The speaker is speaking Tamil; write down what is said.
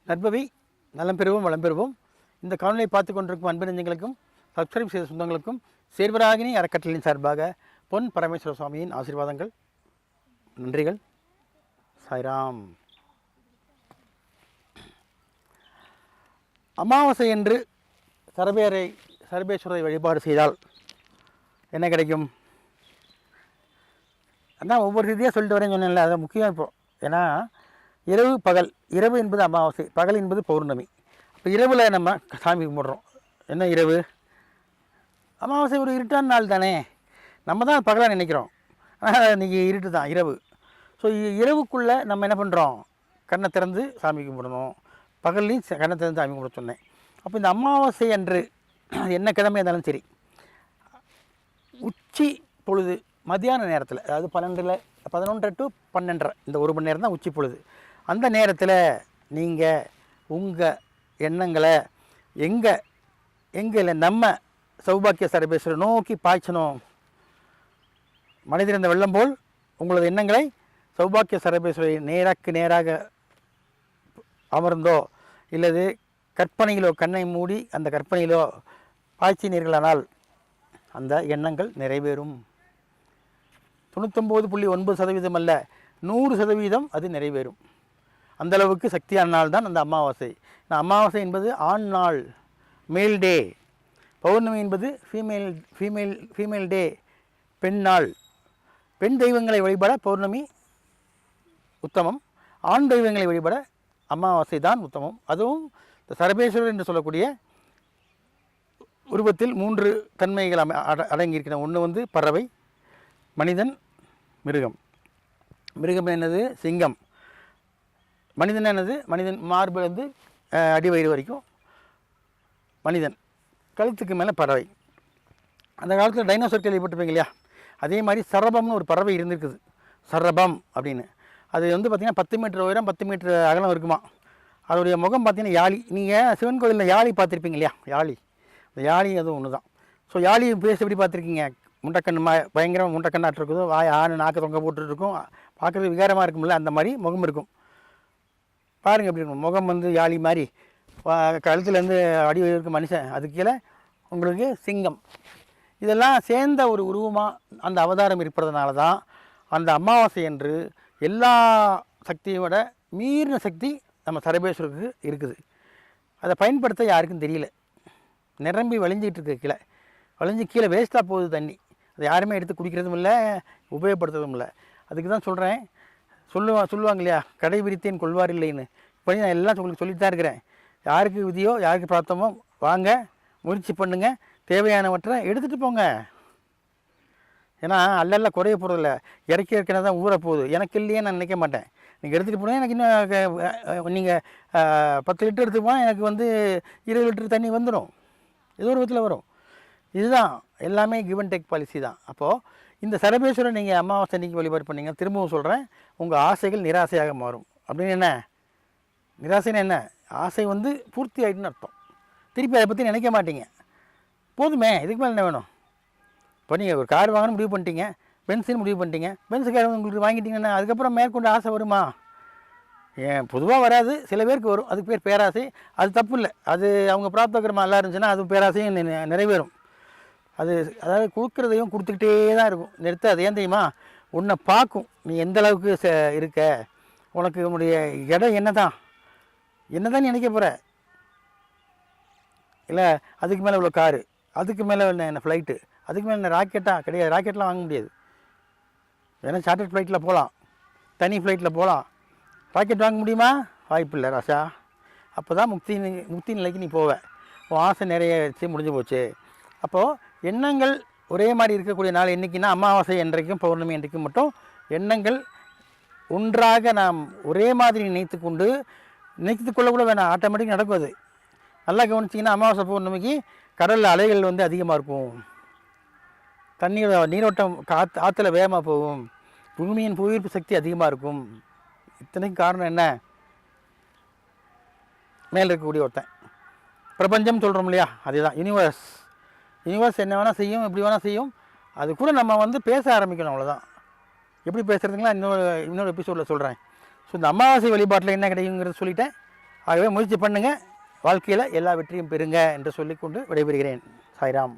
நற்பவி நலம் பெறுவோம் வளம் பெறுவோம். இந்த காணொலியை பார்த்து கொண்டிருக்கும் அன்பு நெஞ்சங்களுக்கும் சப்ஸ்கிரைப் செய்த சொந்தங்களுக்கும் சேர்வராகினி அறக்கட்டளையின் சார்பாக பொன் பரமேஸ்வர சுவாமியின் ஆசீர்வாதங்கள், நன்றிகள். சாய்ராம். அமாவாசை என்று சர்வேஸ்வரை வழிபாடு செய்தால் என்ன கிடைக்கும்? அதான் ஒவ்வொரு ரீதியாக சொல்லிட்டு வரேன்னு சொன்னேன்ல, அது முக்கியம். இப்போது ஏன்னா இரவு பகல், இரவு என்பது அமாவாசை, பகல் என்பது பௌர்ணமி. இப்போ இரவில் நம்ம சாமி கும்பிட்றோம். என்ன இரவு? அமாவாசை ஒரு இருட்டான நாள் தானே, நம்ம தான் பகலாக நினைக்கிறோம். ஆனால் இன்றைக்கி இருட்டு தான், இரவு. ஸோ இரவுக்குள்ளே நம்ம என்ன பண்ணுறோம்? கண்ணை திறந்து சாமி கும்பிடணும். பகல்லையும் கண்ணை திறந்து சாமி கும்பிட சொன்னேன். அப்போ இந்த அமாவாசை அன்று என்ன கிழமையாக இருந்தாலும் சரி, உச்சி பொழுது மத்தியான நேரத்தில், அதாவது 11 to 12 இந்த ஒரு மணி நேரம் தான் உச்சி பொழுது. அந்த நேரத்தில் நீங்கள் உங்கள் எண்ணங்களை எங்கே நம்ம சௌபாக்கிய சர்வேஸ்வரரை நோக்கி பாய்ச்சணும். மனிதர் இந்த வெள்ளம் போல் உங்களது எண்ணங்களை சௌபாக்கிய சர்வேஸ்வரை நேராக அமர்ந்தோ இல்லது கற்பனையிலோ கண்ணை மூடி அந்த கற்பனையிலோ பாய்ச்சினீர்களானால் அந்த எண்ணங்கள் நிறைவேறும். 99.9% அல்ல, 100% அது நிறைவேறும். அந்தளவுக்கு சக்தியான நாள் தான் அந்த அமாவாசை. அமாவாசை என்பது ஆண் நாள், மேல் டே. பௌர்ணமி என்பது ஃபீமேல் டே, பெண் நாள். பெண் தெய்வங்களை வழிபட பௌர்ணமி உத்தமம், ஆண் தெய்வங்களை வழிபட அமாவாசை தான் உத்தமம். அதுவும் இந்த சர்வேஸ்வரர் என்று சொல்லக்கூடிய உருவத்தில் 3 தன்மைகள் அடங்கியிருக்கின்றன. ஒன்று பறவை, மனிதன், மிருகம். மிருகம் என்னது? சிங்கம். மனிதன் என்னது? மனிதன் மார்பிலிருந்து அடிவயிறு வரைக்கும் மனிதன், கழுத்துக்கு மேலே பறவை. அந்த காலத்தில் டைனோசர் கேள்விப்பட்டிருப்பீங்க இல்லையா? அதே மாதிரி சரபம்னு ஒரு பறவை இருந்திருக்குது. சரபம் அப்படின்னு. அது பார்த்திங்கன்னா 10 மீட்டர் உயரம், 10 மீட்டர் அகலம் இருக்குமா. அதோடைய முகம் பார்த்திங்கன்னா யாழி. நீங்கள் சிவன் கோயிலில் யாழி பார்த்துருப்பீங்க இல்லையா? யாழி, அந்த யாழி அதுவும் ஒன்று தான். ஸோ யாழி பேச எப்படி பார்த்துருக்கீங்க? முண்டக்கண் பயங்கரமாக முண்டக்கண்ணாட்டு இருக்குதோ, வாய் ஆணு நாக்கு தொங்க போட்டுருக்கும், பார்க்குறது விகாரமாக இருக்கும்ல, அந்த மாதிரி முகம் இருக்கும். பாருங்கள் எப்படி இருக்கும் முகம். யாழி மாதிரி கழுத்துலேருந்து அடி இருக்கும் மனுஷன், அது கீழே உங்களுக்கு சிங்கம். இதெல்லாம் சேர்ந்த ஒரு உருவமாக அந்த அவதாரம் இருப்பதனால தான் அந்த அமாவாசை என்று எல்லா சக்தியோட மீறின சக்தி நம்ம சர்வேஸ்வருக்கு இருக்குது. அதை பயன்படுத்த யாருக்கும் தெரியல. நிரம்பி வழிஞ்சிக்கிட்டு இருக்கு, கீழே வேஸ்ட்டாக போகுது தண்ணி. அதை யாருமே எடுத்து குடிக்கிறதும் இல்லை, உபயோகப்படுத்துறதும் இல்லை. அதுக்கு தான் சொல்கிறேன், சொல்லுவாங்க இல்லையா, கடை விரித்தேன் கொள்வார் இல்லைன்னு. இப்போ நான் எல்லாம் உங்களுக்கு சொல்லிட்டு தான் இருக்கிறேன். யாருக்கு விதியோ யாருக்கு பிரார்த்தமோ வாங்க, முயற்சி பண்ணுங்கள், தேவையானவற்றை எடுத்துகிட்டு போங்க. ஏன்னா அல்லெல்லாம் குறைய போகிறதில்ல, இறக்கி இருக்கிறது தான் ஊற போகுது. எனக்கு இல்லையே நான் நினைக்க மாட்டேன். நீங்கள் எடுத்துகிட்டு போனால் எனக்கு இன்னும் நீங்கள் 10 லிட்டர் எடுத்து போனால் எனக்கு 20 லிட்டர் தண்ணி வந்துடும், ஏதோ ஒரு விதத்தில் வரும். இதுதான் எல்லாமே கிவ் அண்ட் டேக் பாலிசி தான். அப்போது இந்த சர்வேஸ்வரன் நீங்கள் அமாவாசை அன்றைக்கி வழிபாடு பண்ணிங்க, திரும்பவும் சொல்கிறேன், உங்கள் ஆசைகள் நிராசையாக மாறும். அப்படின்னு என்ன நிராசைன்னு என்ன? ஆசை பூர்த்தி ஆகிட்டுன்னு அர்த்தம். திருப்பி அதை பற்றி நினைக்க மாட்டீங்க. போதுமே, இதுக்கு மேலே என்ன வேணும்? இப்போ நீங்கள் ஒரு கார் வாங்கணும் முடிவு பண்ணிட்டீங்க, பென்சின் முடிவு பண்ணிட்டீங்க, பென்சு கார் உங்களுக்கு வாங்கிட்டீங்கன்னா அதுக்கப்புறம் மேற்கொண்டு ஆசை வருமா? ஏன் பொதுவாக வராது, சில பேருக்கு வரும். அதுக்கு பேர் பேராசை. அது தப்பு இல்லை, அது அவங்க பிராப்தக்கிரமாக நல்லா இருந்துச்சுன்னா அது பேராசையும் நிறைவேறும். அதாவது கொடுக்குறதையும் கொடுத்துக்கிட்டே தான் இருக்கும், நிறுத்தாது. ஏன் தெரியுமா? உன்னை பார்க்கும், நீ எந்த அளவுக்கு இருக்க, உனக்கு உன்னுடைய இடம் என்ன தான் நினைக்க போகிற. இல்லை அதுக்கு மேலே உள்ள காரு, அதுக்கு மேலே என்ன ஃப்ளைட்டு, அதுக்கு மேலே என்ன ராக்கெட்டாக? கிடையாது, ராக்கெட்லாம் வாங்க முடியாது. ஏன்னா சார்ட்டர்ட் ஃப்ளைட்டில் போகலாம், தனி ஃப்ளைட்டில் போகலாம். ராக்கெட் வாங்க முடியுமா? வாய்ப்பு இல்லை ராசா. அப்போ தான் முக்தி நிலைக்கு நீ போவ. உன் ஆசை நிறைய வச்சு முடிஞ்சு போச்சு. அப்போது எண்ணங்கள் ஒரே மாதிரி இருக்கக்கூடிய நாள் என்றைக்குன்னா அமாவாசை என்றைக்கும் பௌர்ணமி என்றைக்கும் மட்டும் எண்ணங்கள் ஒன்றாக நாம் ஒரே மாதிரி நினைத்து கொள்ள கூட வேணாம், ஆட்டோமேட்டிக் நடக்கும். அது நல்லா கவனிச்சிங்கன்னா அமாவாசை பௌர்ணமிக்கு கடலில் அலைகள் அதிகமாக இருக்கும், நீரோட்டம் ஆற்றுல வேகமாக போகும், பூமியின் புவியீர்ப்பு சக்தி அதிகமாக இருக்கும். இத்தனைக்கும் காரணம் என்ன? மேலே இருக்கக்கூடிய ஒருத்தன், பிரபஞ்சம் சொல்கிறோம் இல்லையா, அதுதான் யூனிவர்ஸ். என்ன வேணால் செய்யும், எப்படி வேணால் செய்யும். அது கூட நம்ம பேச ஆரம்பிக்கணும், அவ்வளோதான். எப்படி பேசுகிறதுங்களா இன்னொரு எபிசோடில் சொல்கிறேன். ஸோ இந்த அமாவாசை வழிபாட்டில் என்ன கிடைக்குங்கிறது சொல்லிட்டேன். ஆகவே முயற்சி பண்ணுங்கள், வாழ்க்கையில் எல்லா வெற்றியும் பெறுங்க என்று சொல்லிக்கொண்டு விடைபெறுகிறேன். சாய்ராம்.